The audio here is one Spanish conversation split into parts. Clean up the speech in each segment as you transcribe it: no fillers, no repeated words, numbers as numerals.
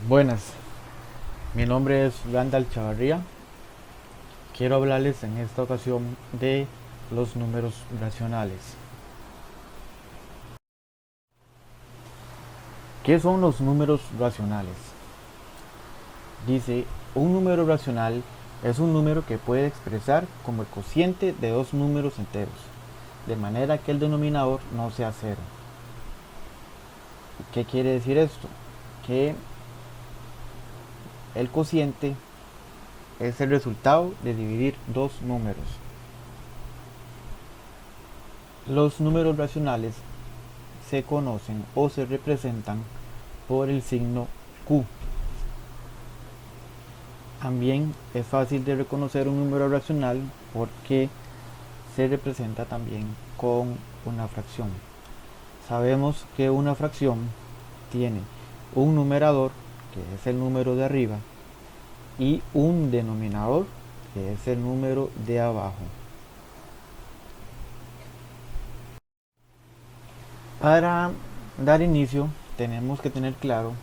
Buenas, mi nombre es Randall Chavarría. Quiero hablarles en esta ocasión de los números racionales. ¿Qué son los números racionales? Dice, un número racional es un número que puede expresar como el cociente de dos números enteros, de manera que el denominador no sea cero. ¿Qué quiere decir esto? Que el cociente es el resultado de dividir dos números. Los números racionales se conocen o se representan por el signo Q. También es fácil de reconocer un número racional porque se representa también con una fracción. Sabemos que una fracción tiene un numerador, que es el número de arriba, y un denominador, que es el número de abajo. Para dar inicio, tenemos que tener claro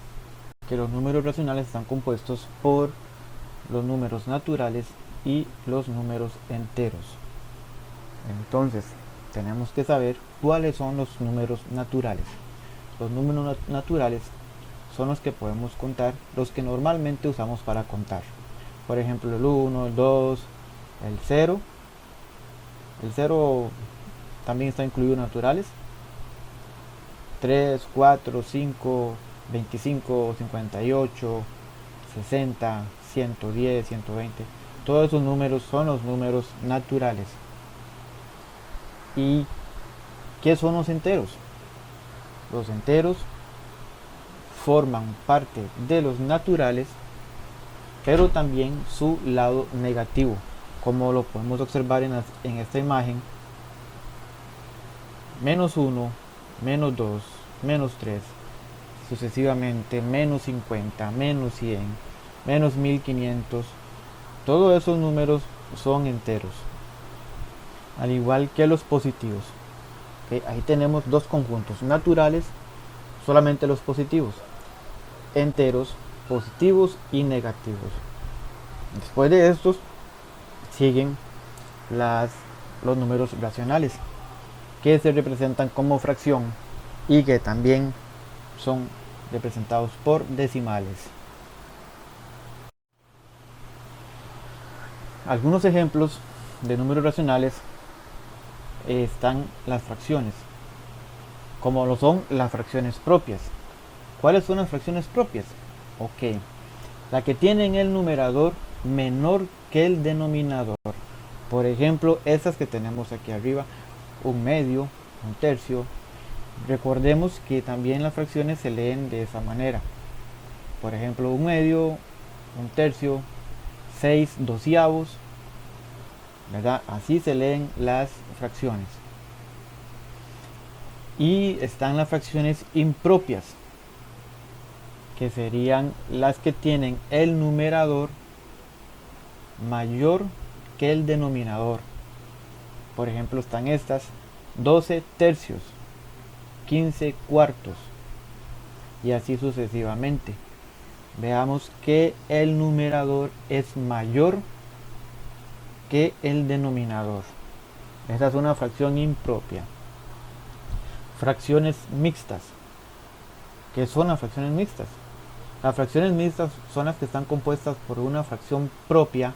que los números racionales están compuestos por los números naturales y los números enteros. Entonces, tenemos que saber cuáles son los números naturales. Los números naturales son los que podemos contar, los que normalmente usamos para contar. Por ejemplo, el 1, el 2, el 0. El 0 también está incluido en naturales. 3, 4, 5, 25, 58, 60, 110, 120. Todos esos números son los números naturales. ¿Y qué son los enteros? Los enteros forman parte de los naturales, pero también su lado negativo, como lo podemos observar en esta imagen. Menos 1, menos 2, menos 3, sucesivamente, menos 50, menos 100, menos 1500. Todos esos números son enteros, al igual que los positivos. Ahí tenemos dos conjuntos naturales, solamente los positivos, enteros, positivos y negativos. Después de estos siguen los números racionales, que se representan como fracción y que también son representados por decimales. Algunos ejemplos de números racionales están las fracciones, como lo son las fracciones propias. ¿Cuáles son las fracciones propias? Ok, la que tienen el numerador menor que el denominador. Por ejemplo, estas que tenemos aquí arriba, un medio, un tercio. Recordemos que también las fracciones se leen de esa manera. Por ejemplo, un medio, un tercio, 6 doceavos, ¿verdad? Así se leen las fracciones. Y están las fracciones impropias, que serían las que tienen el numerador mayor que el denominador. Por ejemplo, están estas: 12 tercios, 15 cuartos, y así sucesivamente. Veamos que el numerador es mayor que el denominador. Esta es una fracción impropia. Fracciones mixtas. ¿Qué son las fracciones mixtas? Las fracciones mixtas son las que están compuestas por una fracción propia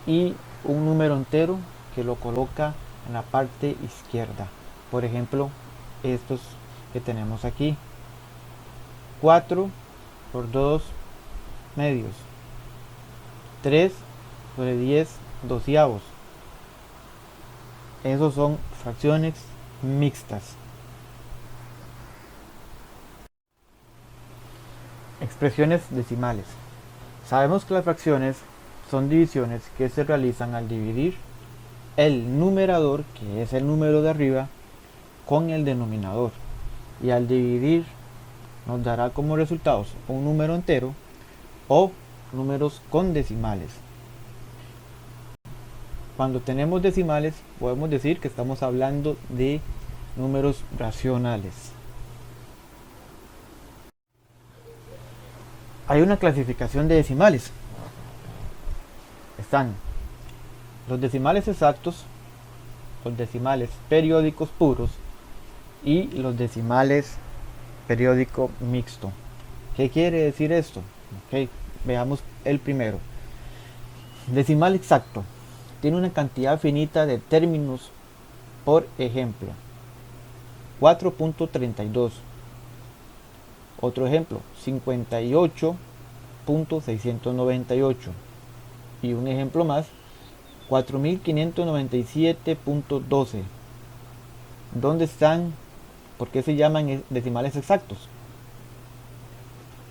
y un número entero que lo coloca en la parte izquierda. Por ejemplo, estos que tenemos aquí: 4 por 2 medios, 3 sobre 10 doceavos. Esos son fracciones mixtas. Expresiones decimales. Sabemos que las fracciones son divisiones que se realizan al dividir el numerador, que es el número de arriba, con el denominador, y al dividir nos dará como resultados un número entero o números con decimales. Cuando tenemos decimales, podemos decir que estamos hablando de números racionales. Hay una clasificación de decimales. Están los decimales exactos, los decimales periódicos puros y los decimales periódico mixto. ¿Qué quiere decir esto? Okay, veamos el primero. Decimal exacto. Tiene una cantidad finita de términos. Por ejemplo, 4.32. Otro ejemplo, 58.698. Y un ejemplo más, 4597.12. ¿Dónde están? ¿Por qué se llaman decimales exactos?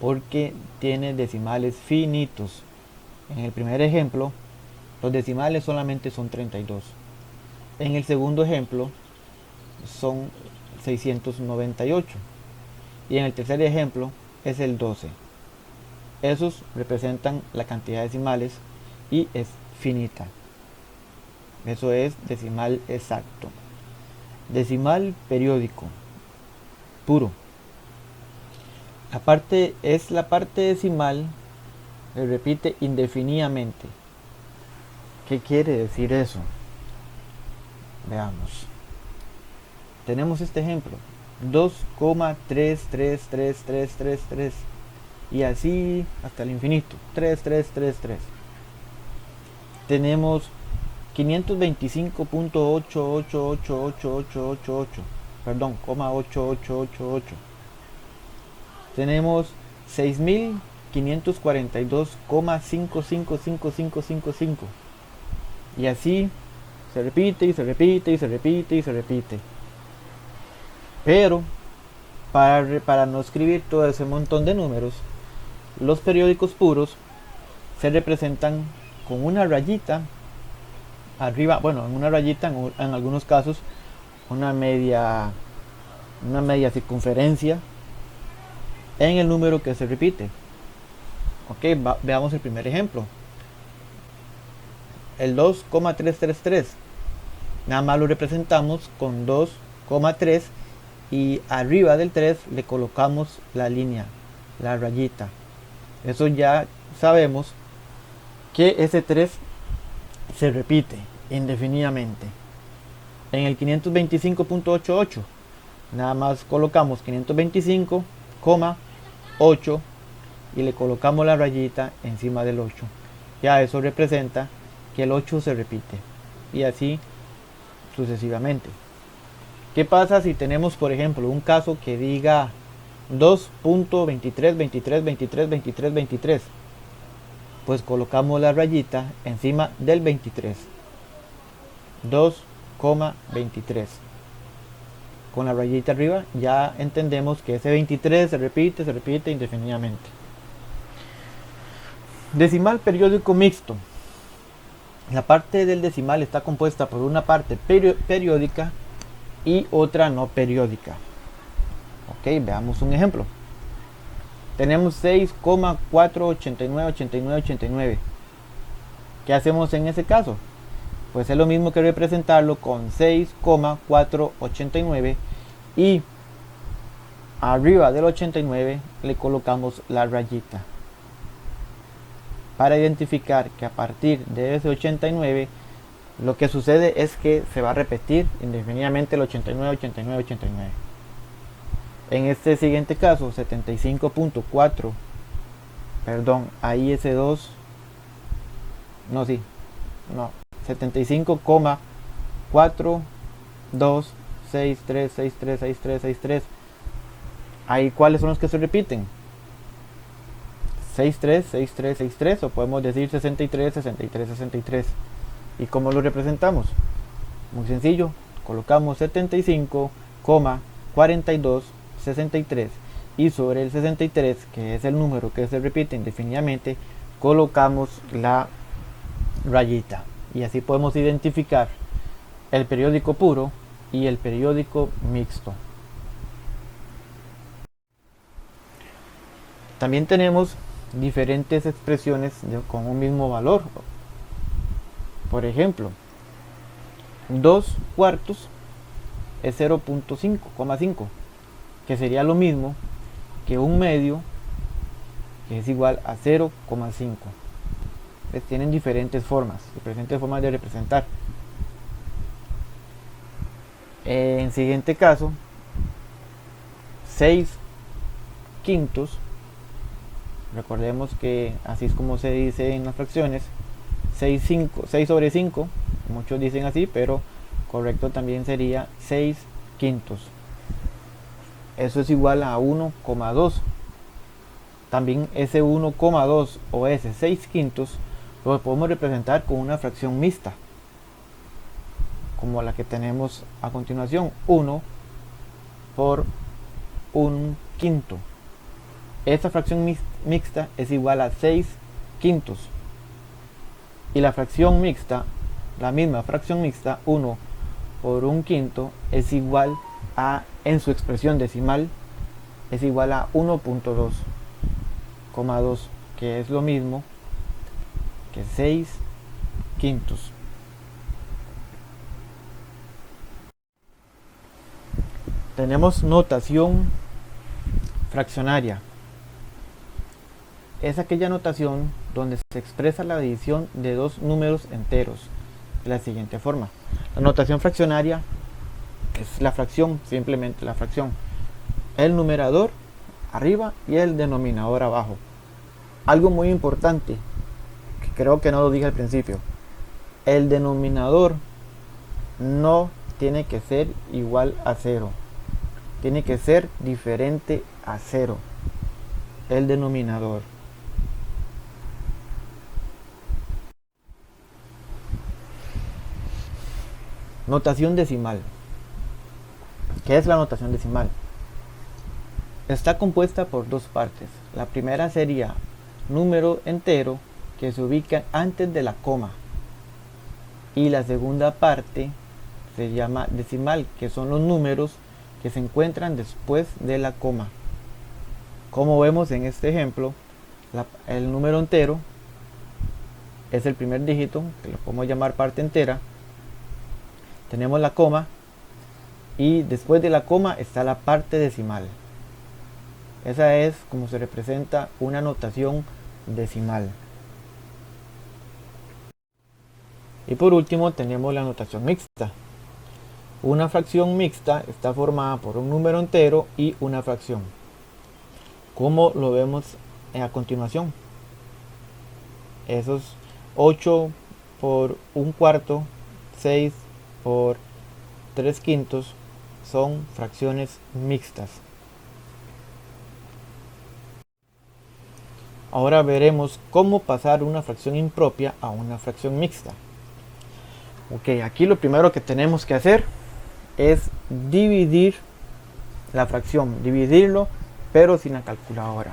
Porque tiene decimales finitos. En el primer ejemplo, los decimales solamente son 32. En el segundo ejemplo, son 698. Y en el tercer ejemplo, es el 12. Esos representan la cantidad de decimales y es finita. Eso es decimal exacto. Decimal periódico puro. La parte decimal se repite indefinidamente. ¿Qué quiere decir eso? Veamos. Tenemos este ejemplo. 2,33333 y así hasta el infinito. 3333. Tenemos 525.88888888. Perdón, 8888. Tenemos 6542,555555. Y así se repite y se repite y se repite y se repite. Pero para no escribir todo ese montón de números, los periódicos puros se representan con una rayita arriba, bueno, en una rayita, en algunos casos una media circunferencia en el número que se repite. Ok, veamos el primer ejemplo. El 2,333 nada más lo representamos con 2,3 y arriba del 3 le colocamos la línea, la rayita. Eso ya sabemos que ese 3 se repite indefinidamente. En el 525.88 nada más colocamos 525,8 y le colocamos la rayita encima del 8. Ya eso representa que el 8 se repite y así sucesivamente. ¿Qué pasa si tenemos, por ejemplo, un caso que diga 2.2323232323? Pues colocamos la rayita encima del 23. 2,23. Con la rayita arriba ya entendemos que ese 23 se repite indefinidamente. Decimal periódico mixto. La parte del decimal está compuesta por una parte periódica y otra no periódica. Ok, veamos un ejemplo. Tenemos 6,4898989. ¿Qué hacemos en ese caso? Pues es lo mismo que representarlo con 6,489 y arriba del 89 le colocamos la rayita para identificar que a partir de ese 89 lo que sucede es que se va a repetir indefinidamente el 89. En este siguiente caso, 75.4, perdón, ahí ese 2, no, 75,423636363. Ahí, ¿cuáles son los que se repiten? 63 o podemos decir 63. ¿Y cómo lo representamos? Muy sencillo, colocamos 75,4263 y sobre el 63, que es el número que se repite indefinidamente, colocamos la rayita y así podemos identificar el periódico puro y el periódico mixto. También tenemos diferentes expresiones con un mismo valor. Por ejemplo, 2 cuartos es 0.5, que sería lo mismo que un medio que es igual a 0,5. Tienen diferentes formas de representar. En siguiente caso, 6 quintos. Recordemos que así es como se dice en las fracciones. 6 sobre 5, muchos dicen así, pero correcto también sería 6 quintos. Eso es igual a 1,2. También ese 1,2 o ese 6 quintos lo podemos representar con una fracción mixta, como la que tenemos a continuación, 1 por 1 quinto. Esta fracción mixta es igual a 6 quintos. Y la fracción mixta, la misma fracción mixta, 1 por 1 quinto, es igual a, en su expresión decimal, es igual a 1,2, que es lo mismo que 6 quintos. Tenemos notación fraccionaria. Es aquella notación donde se expresa la división de dos números enteros de la siguiente forma. La notación fraccionaria es la fracción, simplemente la fracción. El numerador arriba y el denominador abajo. Algo muy importante, que creo que no lo dije al principio. El denominador no tiene que ser igual a 0. Tiene que ser diferente a 0. El denominador. Notación decimal. ¿Qué es la notación decimal? Está compuesta por dos partes. La primera sería número entero que se ubica antes de la coma. Y la segunda parte se llama decimal, que son los números que se encuentran después de la coma. Como vemos en este ejemplo, el número entero es el primer dígito, que lo podemos llamar parte entera. Tenemos la coma y después de la coma está la parte decimal. Esa es como se representa una notación decimal. Y por último tenemos la notación mixta. Una fracción mixta está formada por un número entero y una fracción, como lo vemos a continuación. Esos 8 por un cuarto, 6 por 3 quintos son fracciones mixtas. Ahora veremos cómo pasar una fracción impropia a una fracción mixta. Ok, aquí lo primero que tenemos que hacer es dividir la fracción, dividirlo pero sin la calculadora.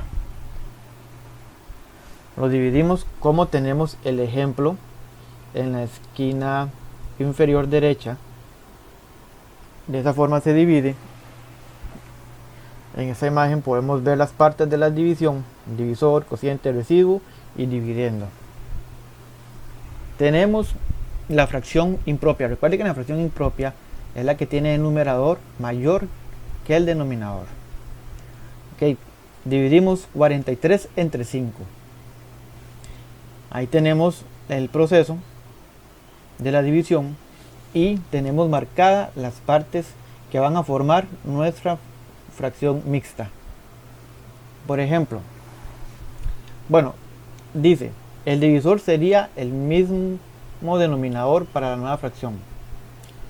Lo dividimos como tenemos el ejemplo en la esquina inferior derecha. De esa forma se divide. En esta imagen podemos ver las partes de la división: divisor, cociente, residuo y dividendo. Tenemos la fracción impropia. Recuerden que la fracción impropia es la que tiene el numerador mayor que el denominador. Ok, dividimos 43 entre 5. Ahí tenemos el proceso de la división y tenemos marcadas las partes que van a formar nuestra fracción mixta. Por ejemplo, bueno, dice, el divisor sería el mismo denominador para la nueva fracción.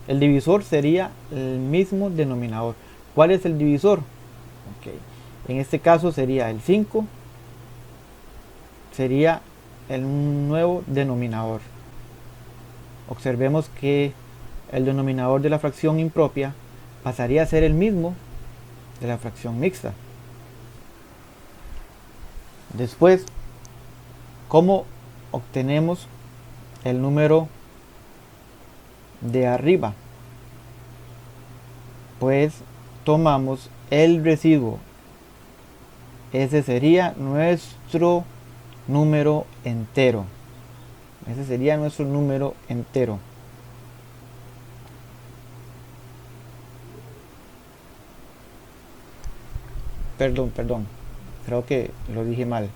El divisor sería el mismo denominador. ¿Cuál es el divisor? Okay. En este caso sería el 5, sería el nuevo denominador. Observemos que el denominador de la fracción impropia pasaría a ser el mismo de la fracción mixta. Después, ¿cómo obtenemos el número de arriba? Pues tomamos el residuo. Ese sería nuestro número entero. Ese sería nuestro número entero. Perdón. Creo que lo dije mal.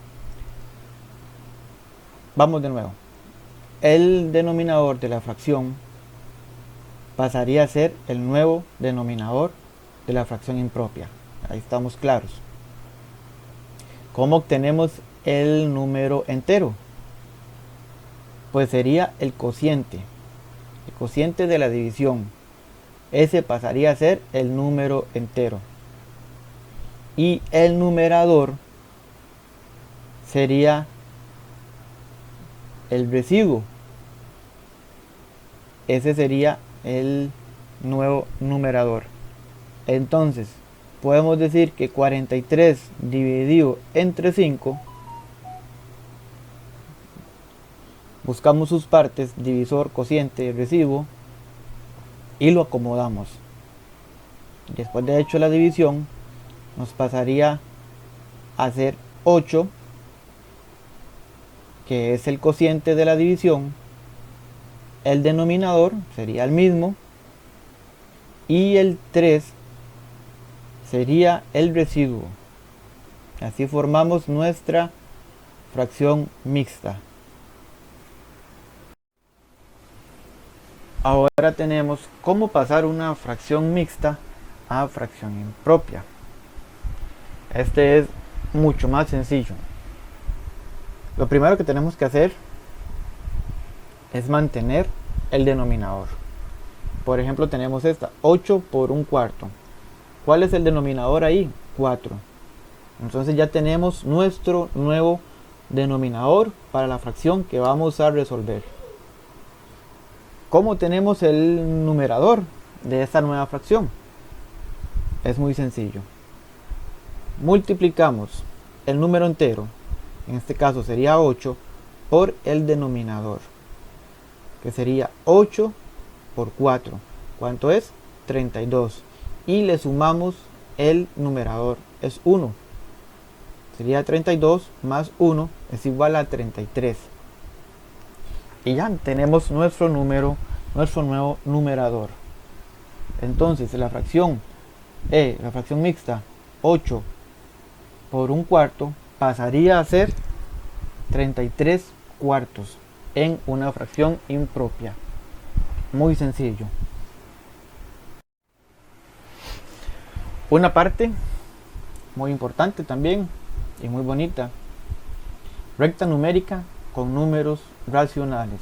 Vamos de nuevo. El denominador de la fracción pasaría a ser el nuevo denominador de la fracción impropia. Ahí estamos claros. ¿Cómo obtenemos el número entero? Pues sería el cociente de la división. Ese pasaría a ser el número entero. Y el numerador sería el residuo. Ese sería el nuevo numerador. Entonces, podemos decir que 43 dividido entre 5, buscamos sus partes, divisor, cociente, residuo, y lo acomodamos. Después de hecho la división, nos pasaría a ser 8, que es el cociente de la división. El denominador sería el mismo, y el 3 sería el residuo. Así formamos nuestra fracción mixta. Ahora tenemos cómo pasar una fracción mixta a fracción impropia. Este es mucho más sencillo. Lo primero que tenemos que hacer es mantener el denominador. Por ejemplo, tenemos esta, 8 por un cuarto. ¿Cuál es el denominador ahí? 4. Entonces ya tenemos nuestro nuevo denominador para la fracción que vamos a resolver. ¿Cómo tenemos el numerador de esta nueva fracción? Es muy sencillo. Multiplicamos el número entero, en este caso sería 8, por el denominador, que sería 8 por 4. ¿Cuánto es? 32. Y le sumamos el numerador, es 1. Sería 32 más 1 es igual a 33. Y ya tenemos nuestro número, nuestro nuevo numerador. Entonces la fracción mixta 8 por un cuarto pasaría a ser 33 cuartos en una fracción impropia. Muy sencillo. Una parte muy importante también y muy bonita: recta numérica con números racionales.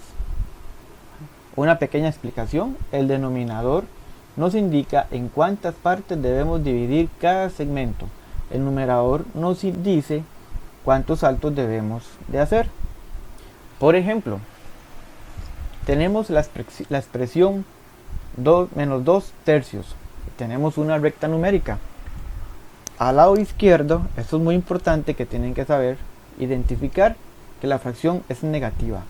Una pequeña explicación: el denominador nos indica en cuántas partes debemos dividir cada segmento. El numerador nos dice cuántos saltos debemos de hacer. Por ejemplo, tenemos la expresión menos 2 tercios. Tenemos una recta numérica. Al lado izquierdo, esto es muy importante que tienen que saber, identificar que la fracción es negativa.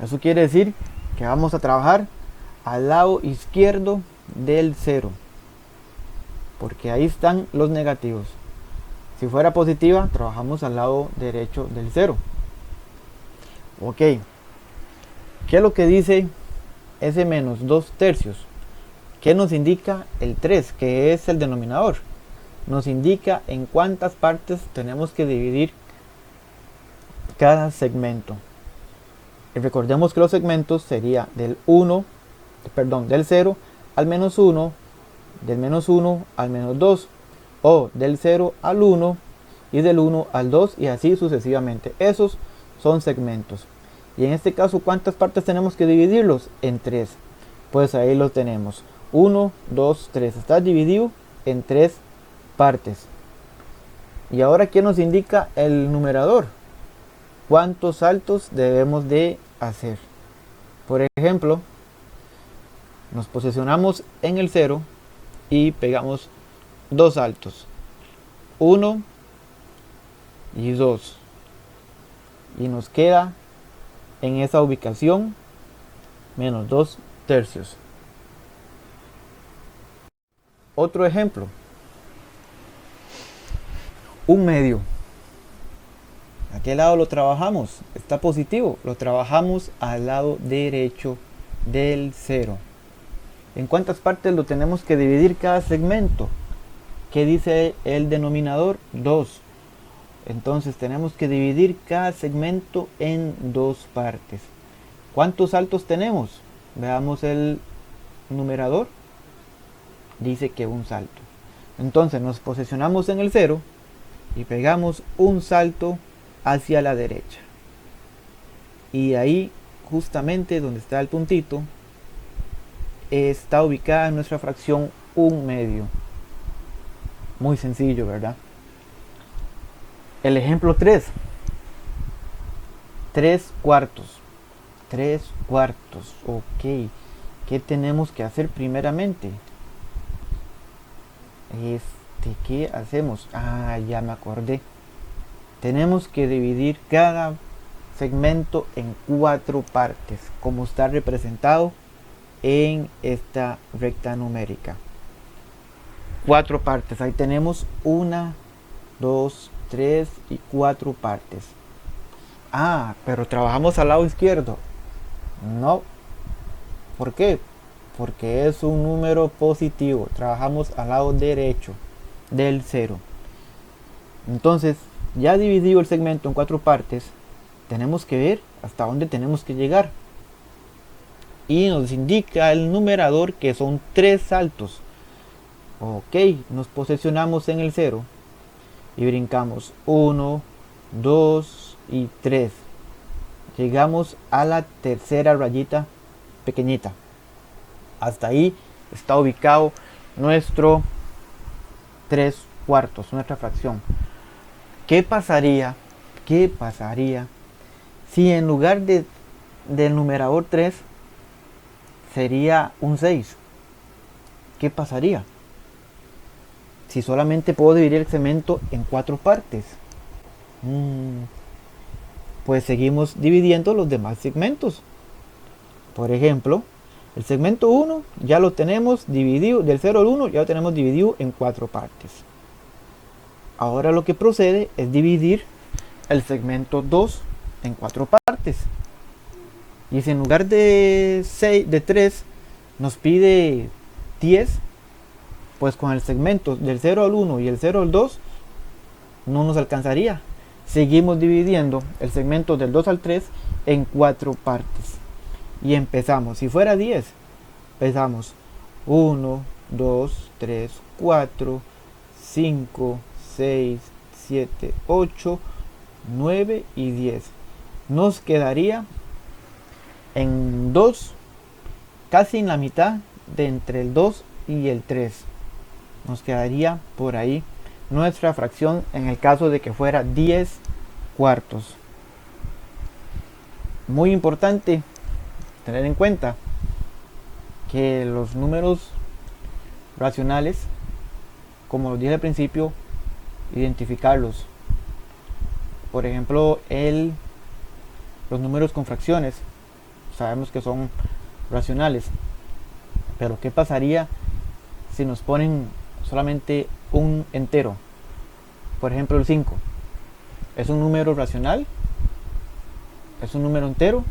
Eso quiere decir que vamos a trabajar al lado izquierdo del 0, porque ahí están los negativos. Si fuera positiva, trabajamos al lado derecho del 0. Ok, ¿qué es lo que dice ese menos 2 tercios? ¿Qué nos indica el 3, que es el denominador? Nos indica en cuántas partes tenemos que dividir cada segmento. Y recordemos que los segmentos sería del 0 al menos 1, del menos 1 al menos 2, o del 0 al 1 y del 1 al 2, y así sucesivamente. Esos son segmentos. Y en este caso, ¿cuántas partes tenemos que dividirlos? En 3. Pues ahí lo tenemos. 1, 2, 3. Está dividido en 3 partes. Y ahora, ¿qué nos indica el numerador? ¿Cuántos saltos debemos de hacer? Por ejemplo, nos posicionamos en el 0 y pegamos 2 saltos. 1 y 2. Y nos queda en esa ubicación menos 2 tercios. Otro ejemplo: un medio. ¿A qué lado lo trabajamos? Está positivo, lo trabajamos al lado derecho del 0. ¿En cuántas partes lo tenemos que dividir cada segmento? ¿Qué dice el denominador? 2. Entonces tenemos que dividir cada segmento en dos partes. ¿Cuántos saltos tenemos? Veamos el numerador. Dice que un salto. Entonces nos posicionamos en el 0 y pegamos un salto hacia la derecha. Y ahí, justamente donde está el puntito, está ubicada nuestra fracción 1/2. Muy sencillo, ¿verdad? El ejemplo 3. 3/4. 3/4. Ok. ¿Qué tenemos que hacer primeramente? ¿Qué hacemos? Ya me acordé. Tenemos que dividir cada segmento en 4 partes, como está representado en esta recta numérica. 4 partes. Ahí tenemos 1, 2, 3 y 4 partes. Pero trabajamos al lado izquierdo. No. ¿Por qué? Porque es un número positivo. Trabajamos al lado derecho del 0. Entonces, ya dividido el segmento en 4 partes, tenemos que ver hasta dónde tenemos que llegar. Y nos indica el numerador que son 3 saltos. Ok, nos posicionamos en el 0 y brincamos 1, 2 y 3. Llegamos a la tercera rayita pequeñita. Hasta ahí está ubicado nuestro 3/4, nuestra fracción. ¿Qué pasaría si en lugar del numerador 3 sería un 6? ¿Qué pasaría si solamente puedo dividir el segmento en 4 partes? Pues seguimos dividiendo los demás segmentos. Por ejemplo, el segmento 1 ya lo tenemos dividido, del 0 al 1 ya lo tenemos dividido en 4 partes. Ahora lo que procede es dividir el segmento 2 en 4 partes. Y si en lugar de 3 nos pide 10, pues con el segmento del 0 al 1 y el 0 al 2 no nos alcanzaría. Seguimos dividiendo el segmento del 2 al 3 en 4 partes. Y empezamos, si fuera 10, empezamos 1, 2, 3, 4, 5, 6, 7, 8, 9 y 10. Nos quedaría en 2, casi en la mitad de entre el 2 y el 3. Nos quedaría por ahí nuestra fracción en el caso de que fuera 10/4. Muy importante tener en cuenta que los números racionales, como lo dije al principio, identificarlos. Por ejemplo, los números con fracciones sabemos que son racionales, pero ¿qué pasaría si nos ponen solamente un entero? Por ejemplo, el 5 es un número racional, es un número entero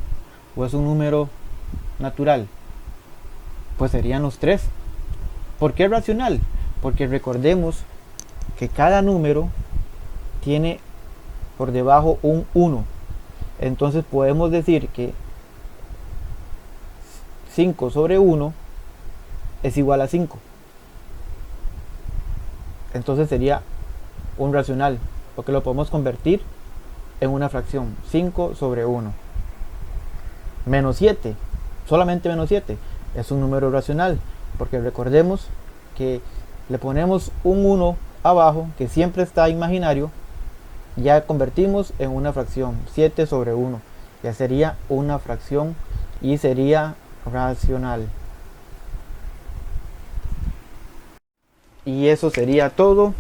o es un número natural. Pues serían los 3. ¿Por qué racional? Porque recordemos que cada número tiene por debajo un 1. Entonces podemos decir que 5 sobre 1 es igual a 5. Entonces sería un racional, porque lo podemos convertir en una fracción. 5 sobre 1. Menos 7, solamente menos 7, es un número racional, porque recordemos que le ponemos un 1 abajo, que siempre está imaginario, ya convertimos en una fracción. 7 sobre 1 ya sería una fracción y sería racional. Y eso sería todo.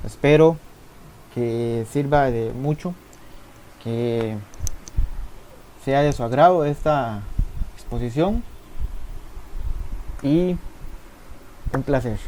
Espero que sirva de mucho, que sea de su agrado esta exposición, y un placer.